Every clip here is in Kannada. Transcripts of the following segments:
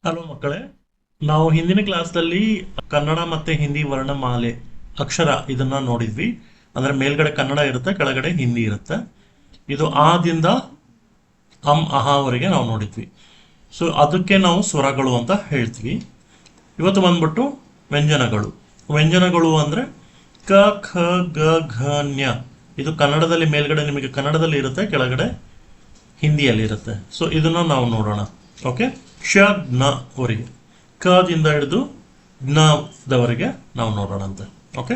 ಹಲೋ ಮಕ್ಕಳೇ, ನಾವು ಹಿಂದಿನ ಕ್ಲಾಸ್ದಲ್ಲಿ ಕನ್ನಡ ಮತ್ತೆ ಹಿಂದಿ ವರ್ಣಮಾಲೆ ಅಕ್ಷರ ಇದನ್ನ ನೋಡಿದ್ವಿ. ಅಂದ್ರೆ ಮೇಲ್ಗಡೆ ಕನ್ನಡ ಇರುತ್ತೆ, ಕೆಳಗಡೆ ಹಿಂದಿ ಇರುತ್ತೆ. ಇದು ಆದಿಂದ ಅಹಾವರೆಗೆ ನಾವು ನೋಡಿದ್ವಿ. ಸೊ ಅದಕ್ಕೆ ನಾವು ಸ್ವರಗಳು ಅಂತ ಹೇಳ್ತೀವಿ. ಇವತ್ತು ಬಂದ್ಬಿಟ್ಟು ವ್ಯಂಜನಗಳು. ವ್ಯಂಜನಗಳು ಅಂದ್ರೆ ಕ ಖ ಗ ಘ ನ್ಯ. ಇದು ಕನ್ನಡದಲ್ಲಿ ಮೇಲ್ಗಡೆ ನಿಮಗೆ ಕನ್ನಡದಲ್ಲಿ ಇರುತ್ತೆ, ಕೆಳಗಡೆ ಹಿಂದಿಯಲ್ಲಿ ಇರುತ್ತೆ. ಸೊ ಇದನ್ನ ನಾವು ನೋಡೋಣ. ಓಕೆ, ಕ್ಷ ಜ್ಞ ವರೆಗೆ, ಕದಿಂದ ಹಿಡಿದು ಜ್ಞದವರೆಗೆ ನಾವು ನೋಡೋಣಂತೆ. ಓಕೆ,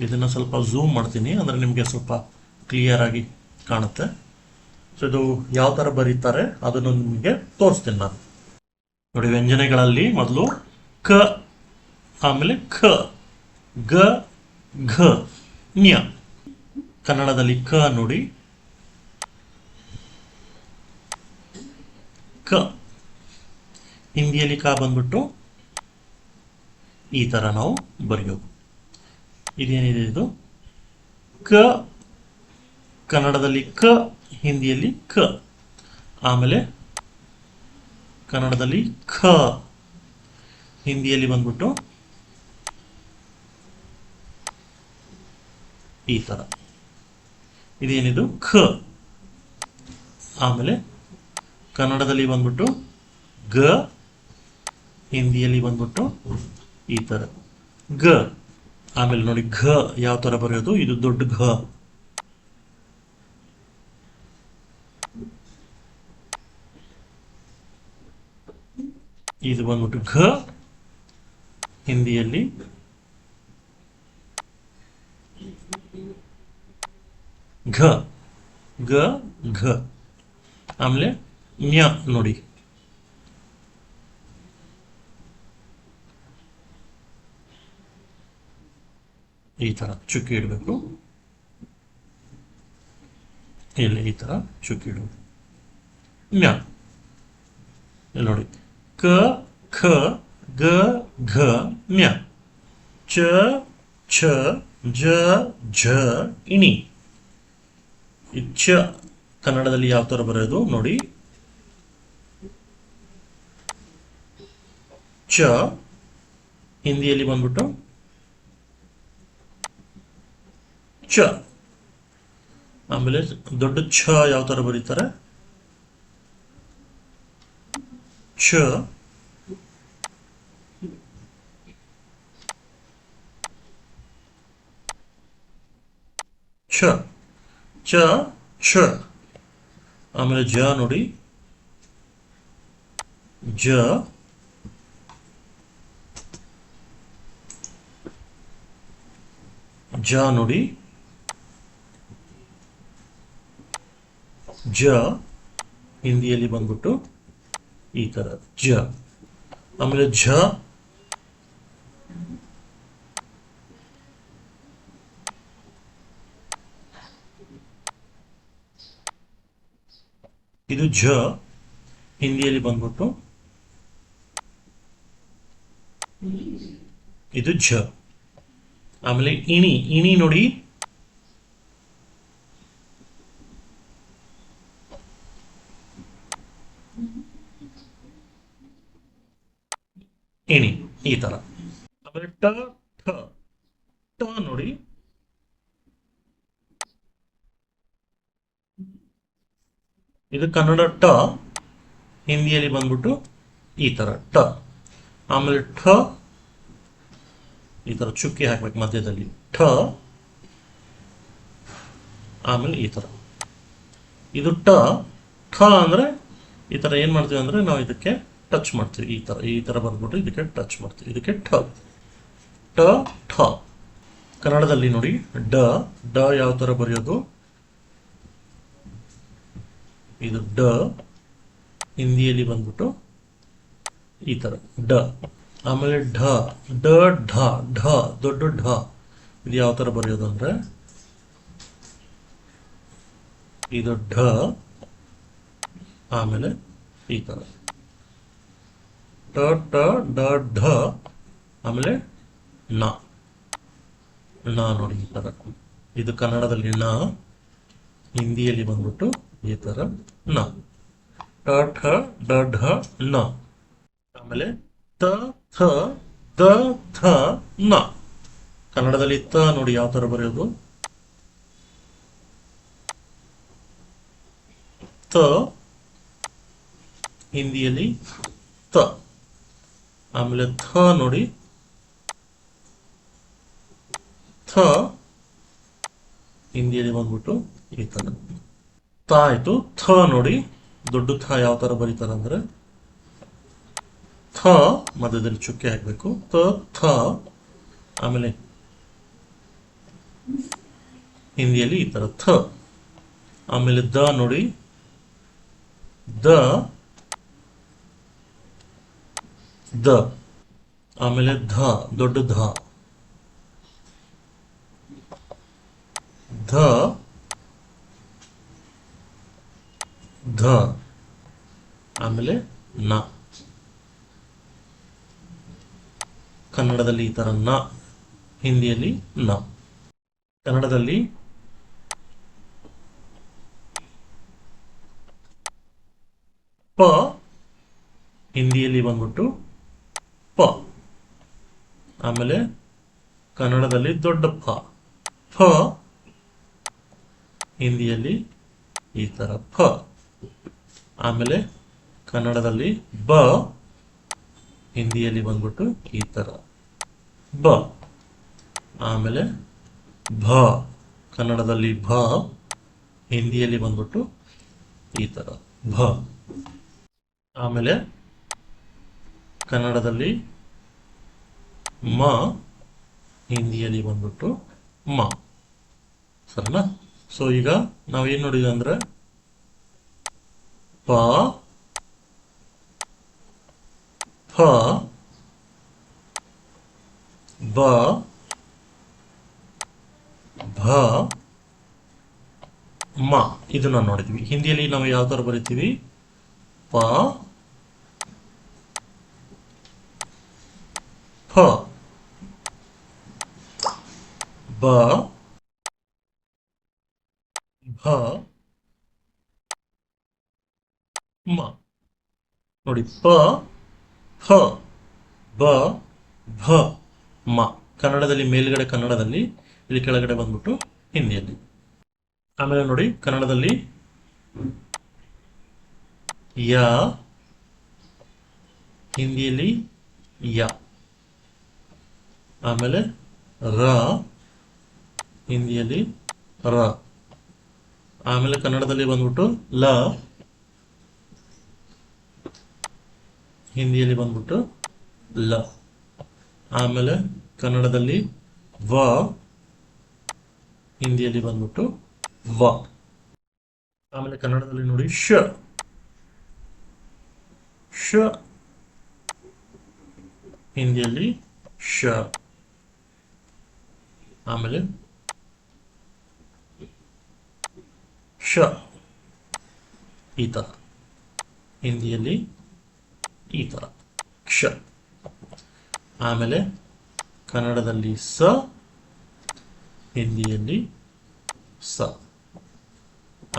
ಇದನ್ನ ಸ್ವಲ್ಪ ಝೂಮ್ ಮಾಡ್ತೀನಿ ಅಂದ್ರೆ ನಿಮಗೆ ಸ್ವಲ್ಪ ಕ್ಲಿಯರ್ ಆಗಿ ಕಾಣುತ್ತೆ. ಸೊ ಇದು ಯಾವ ತರ ಬರೀತಾರೆ ಅದನ್ನು ನಿಮಗೆ ತೋರಿಸ್ತೀನಿ ನಾನು. ನೋಡಿ, ವ್ಯಂಜನೆಗಳಲ್ಲಿ ಮೊದಲು ಕ, ಆಮೇಲೆ ಖ, ಗ, ಘ, ನ್ಯ. ಕನ್ನಡದಲ್ಲಿ ಕ ನೋಡಿ, ಕ. ಹಿಂದಿಯಲ್ಲಿ ಕ ಬಂದ್ಬಿಟ್ಟು ಈ ತರ ನಾವು ಬರೆಯೋದು. ಇದೇನಿದೆ ಇದು ಕ, ಕನ್ನಡದಲ್ಲಿ ಕ, ಹಿಂದಿಯಲ್ಲಿ ಕ. ಆಮೇಲೆ ಕನ್ನಡದಲ್ಲಿ ಖ, ಹಿಂದಿಯಲ್ಲಿ ಬಂದ್ಬಿಟ್ಟು ಈ ತರ. ಇದೇನಿದು ಖ. ಆಮೇಲೆ ಕನ್ನಡದಲ್ಲಿ ಬಂದ್ಬಿಟ್ಟು ಗ, ಹಿಂದಿಯಲ್ಲಿ ಬಂದ್ಬಿಟ್ಟು ಈ ತರ ಗ. ಆಮೇಲೆ ನೋಡಿ ಘ ಯಾವ ತರ ಬರೆಯೋದು, ಇದು ದೊಡ್ಡ ಘ. ಇದು ಬಂದ್ಬಿಟ್ಟು ಘ, ಹಿಂದಿಯಲ್ಲಿ ಘ, ಗ, ಘ. ಆಮೇಲೆ ನ್ಯ ನೋಡಿ, ಈ ತರ ಚುಕ್ಕಿ ಇಡಬೇಕು. ಇಲ್ಲಿ ಈ ತರ ಚುಕ್ಕಿ ಇಡಬೇಕು. ನ್ಯ ಇಲ್ಲಿ ನೋಡಿ, ಕ, ಖ, ಗ, ಘ, ನ್ಯ. ಚ, ಛ, ಜ, ಝ, ಇಣಿ. ಈ ಚ ಕನ್ನಡದಲ್ಲಿ ಯಾವ ತರ ಬರೆಯೋದು ನೋಡಿ, ಚ, ಹಿಂದಿಯಲ್ಲಿ ಬಂದ್ಬಿಟ್ಟು ಚ. ಆಮೇಲೆ ದೊಡ್ಡ ಛ ಯಾವ ತರ ಬರೀತಾರೆ, ಛ. ಛ, ಚ, ಛ. ಆಮೇಲೆ ಜ ನೋಡಿ, ಜ, ಜ ನೋಡಿ, ಜ, ಹಿಂದಿಯಲ್ಲಿ ಬಂದ್ಬಿಟ್ಟು ಈ ತರ ಜ. ಆಮೇಲೆ ಝ, ಇದು ಝ, ಹಿಂದಿಯಲ್ಲಿ ಬಂದ್ಬಿಟ್ಟು ಇದು ಝ. ಆಮೇಲೆ ಇಣಿ, ಇಣಿ ನೋಡಿ, ಇಣಿ ಈ ತರ. ಆಮೇಲೆ ಟ, ಠ, ಟ ನೋಡಿ, ಇದು ಕನ್ನಡ ಟ, ಹಿಂದಿಯಲ್ಲಿ ಬಂದ್ಬಿಟ್ಟು ಈ ತರ ಟ. ಆಮೇಲೆ ಠ, ಈ ತರ ಚುಕ್ಕಿ ಹಾಕ್ಬೇಕು ಮಧ್ಯದಲ್ಲಿ ಠ. ಆಮೇಲೆ ಈ ತರ ಇದು ಟ. ಠ ಅಂದ್ರೆ ಈ ತರ ಏನ್ ಮಾಡ್ತೀವಿ ಅಂದ್ರೆ ನಾವು ಇದಕ್ಕೆ ಟಚ್ ಮಾಡ್ತೀವಿ. ಈ ತರ ಬಂದ್ಬಿಟ್ಟು ಇದಕ್ಕೆ ಟಚ್ ಮಾಡ್ತೀವಿ. ಇದಕ್ಕೆ ಠ, ಟ, ಠ. ಕನ್ನಡದಲ್ಲಿ ನೋಡಿ ಡ, ಡ ಯಾವ ತರ ಬರೆಯೋದು, ಇದು ಡ, ಹಿಂದಿಯಲ್ಲಿ ಬಂದ್ಬಿಟ್ಟು ಈ ತರ ಡ. ಆಮೇಲೆ ಢ, ಡ, ಢ, ಢ ದೊಡ್ಡ ಢ. ಇದು ಯಾವ ತರ ಬರೆಯೋದು ಅಂದ್ರೆ ಇದು ಢ, ಆಮೇಲೆ ಈ ತರ ಟ, ಟ, ಡ, ಢ. ಆಮೇಲೆ ನ, ನ ನೋಡಿ ಈ ತರ. ಇದು ಕನ್ನಡದಲ್ಲಿ ನ, ಹಿಂದಿಯಲ್ಲಿ ಬಂದ್ಬಿಟ್ಟು ಈ ತರ ನ. ಟ, ಠ, ಡ, ಢ, ನ. ಆಮೇಲೆ ತ ಥ ದ ಥ ನ. ಕನ್ನಡದಲ್ಲಿ ತ ನೋಡಿ ಯಾವ ತರ ಬರೆಯೋದು, ತ. ಹಿಂದಿಯಲ್ಲಿ ತ. ಆಮೇಲೆ ಥ ನೋಡಿ, ಥ ಹಿಂದಿಯಲ್ಲಿ ಬಂದ್ಬಿಟ್ಟು ಈ ತರ ತ ಆಯ್ತು. ಥ ನೋಡಿ, ದೊಡ್ಡ ಥ ಯಾವ ತರ ಬರೀತಾರೆ ಅಂದ್ರೆ ಥ ಮಧ್ಯದಲ್ಲಿ ಚುಕ್ಕೆ ಹಾಕ್ಬೇಕು, ತ ಥ. ಆಮೇಲೆ ಹಿಂದಿಯಲ್ಲಿ ಈ ತರ ಥ. ಆಮೇಲೆ ದ ನೋಡಿ, ದ ದ. ಆಮೇಲೆ ಧ ದೊಡ್ಡ ಧ, ಧ ಧ. ಆಮೇಲೆ ನ. ಕನ್ನಡದಲ್ಲಿ ಈ ತರ ನ, ಹಿಂದಿಯಲ್ಲಿ ನ. ಕನ್ನಡದಲ್ಲಿ ಪ, ಹಿಂದಿಯಲ್ಲಿ ಬಂದ್ಬಿಟ್ಟು ಪ. ಆಮೇಲೆ ಕನ್ನಡದಲ್ಲಿ ದೊಡ್ಡ ಪ, ಫ. ಹಿಂದಿಯಲ್ಲಿ ಈ ತರ ಫ. ಆಮೇಲೆ ಕನ್ನಡದಲ್ಲಿ ಬ, ಹಿಂದಿಯಲ್ಲಿ ಬಂದ್ಬಿಟ್ಟು ಈ ತರ ಬ. ಆಮೇಲೆ ಭ, ಕನ್ನಡದಲ್ಲಿ ಭ, ಹಿಂದಿಯಲ್ಲಿ ಬಂದ್ಬಿಟ್ಟು ಈ ತರ ಭ. ಆಮೇಲೆ ಕನ್ನಡದಲ್ಲಿ ಮ, ಹಿಂದಿಯಲ್ಲಿ ಬಂದ್ಬಿಟ್ಟು ಮ. ಸರಿನಾ? ಸೊ ಈಗ ನಾವೇನ್ ನೋಡಿದ್ವಿ ಅಂದ್ರೆ ಪ, ಫ, ಬ, ಭ, ಮ. ಇದನ್ನ ನೋಡಿದ್ವಿ. ಹಿಂದಿಯಲ್ಲಿ ನಾವು ಯಾವ ತರ ಬರಿತೀವಿ, ಪ, ಫ, ಬ, ಭ, ಮ. ನೋಡಿ, ಪ, ಫ, ಬ, ಭ, ಮ. ಕನ್ನಡದಲ್ಲಿ ಮೇಲ್ಗಡೆ ಕನ್ನಡದಲ್ಲಿ, ಇಲ್ಲಿ ಕೆಳಗಡೆ ಬಂದ್ಬಿಟ್ಟು ಹಿಂದಿಯಲ್ಲಿ. ಆಮೇಲೆ ನೋಡಿ ಕನ್ನಡದಲ್ಲಿ ಯ, ಹಿಂದಿಯಲ್ಲಿ ಯ. ಆಮೇಲೆ ರ, ಹಿಂದಿಯಲ್ಲಿ ರ. ಆಮೇಲೆ ಕನ್ನಡದಲ್ಲಿ ಬಂದ್ಬಿಟ್ಟು ಲ, ಹಿಂದಿಯಲ್ಲಿ ಬಂದ್ಬಿಟ್ಟು ಲ. ಆಮೇಲೆ ಕನ್ನಡದಲ್ಲಿ ವ, ಹಿಂದಿಯಲ್ಲಿ ಬಂದ್ಬಿಟ್ಟು ವ. ಆಮೇಲೆ ಕನ್ನಡದಲ್ಲಿ ನೋಡಿ ಶ, ಶ, ಹಿಂದಿಯಲ್ಲಿ ಶ. ಆಮೇಲೆ ಶ, ಈ ತರ, ಹಿಂದಿಯಲ್ಲಿ ಈ ತರ ಕ್ಷ. ಆಮೇಲೆ ಕನ್ನಡದಲ್ಲಿ ಸ, ಹಿಂದಿಯಲ್ಲಿ ಸ.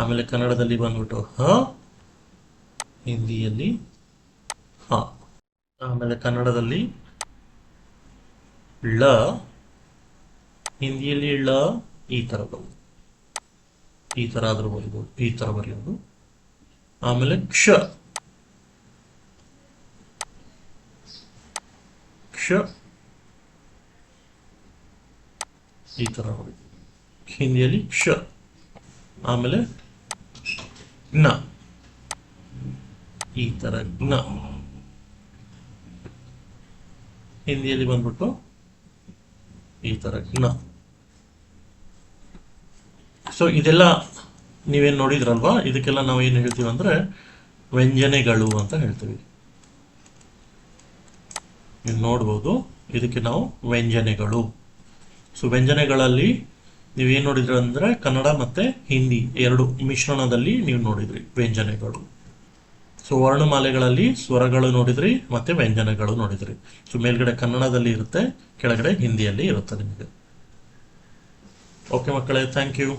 ಆಮೇಲೆ ಕನ್ನಡದಲ್ಲಿ ಬಂದ್ಬಿಟ್ಟು ಹ, ಹಿಂದಿಯಲ್ಲಿ ಹ. ಆಮೇಲೆ ಕನ್ನಡದಲ್ಲಿ ಳ, ಹಿಂದಿಯಲ್ಲಿ ಳ, ಈ ತರ ಬರೋದು, ಈ ತರ ಆದ್ರೂ ಬರೀಬಹುದು, ಈ ತರ ಬರೆಯೋದು. ಆಮೇಲೆ ಕ್ಷ, ಕ್ಷ, ಈ ತರ ನೋಡಿ, ಹಿಂದಿಯಲ್ಲಿ ಕ್ಷ. ಆಮೇಲೆ ಜ್ಞ, ಈ ತರ ಜ್ಞ, ಹಿಂದಿಯಲ್ಲಿ ಬಂದ್ಬಿಟ್ಟು ಈ ತರ ಜ್ಞ. ಸೊ ಇದೆಲ್ಲ ನೀವೇನು ನೋಡಿದ್ರಲ್ವಾ, ಇದಕ್ಕೆಲ್ಲ ನಾವು ಏನು ಹೇಳ್ತೀವಿ ಅಂದ್ರೆ ವ್ಯಂಜನೆಗಳು ಅಂತ ಹೇಳ್ತೀವಿ. ನೀವು ನೋಡ್ಬೋದು, ಇದಕ್ಕೆ ನಾವು ವ್ಯಂಜನೆಗಳು. ಸೊ ವ್ಯಂಜನೆಗಳಲ್ಲಿ ನೀವೇನು ನೋಡಿದ್ರಿ ಅಂದ್ರೆ ಕನ್ನಡ ಮತ್ತೆ ಹಿಂದಿ ಎರಡು ಮಿಶ್ರಣದಲ್ಲಿ ನೀವು ನೋಡಿದ್ರಿ ವ್ಯಂಜನೆಗಳು. ಸೊ ವರ್ಣಮಾಲೆಗಳಲ್ಲಿ ಸ್ವರಗಳು ನೋಡಿದ್ರಿ, ಮತ್ತೆ ವ್ಯಂಜನಗಳು ನೋಡಿದ್ರಿ. ಸೊ ಮೇಲ್ಗಡೆ ಕನ್ನಡದಲ್ಲಿ ಇರುತ್ತೆ, ಕೆಳಗಡೆ ಹಿಂದಿಯಲ್ಲಿ ಇರುತ್ತೆ ನಿಮಗೆ. ಓಕೆ ಮಕ್ಕಳೇ, ಥ್ಯಾಂಕ್ ಯು.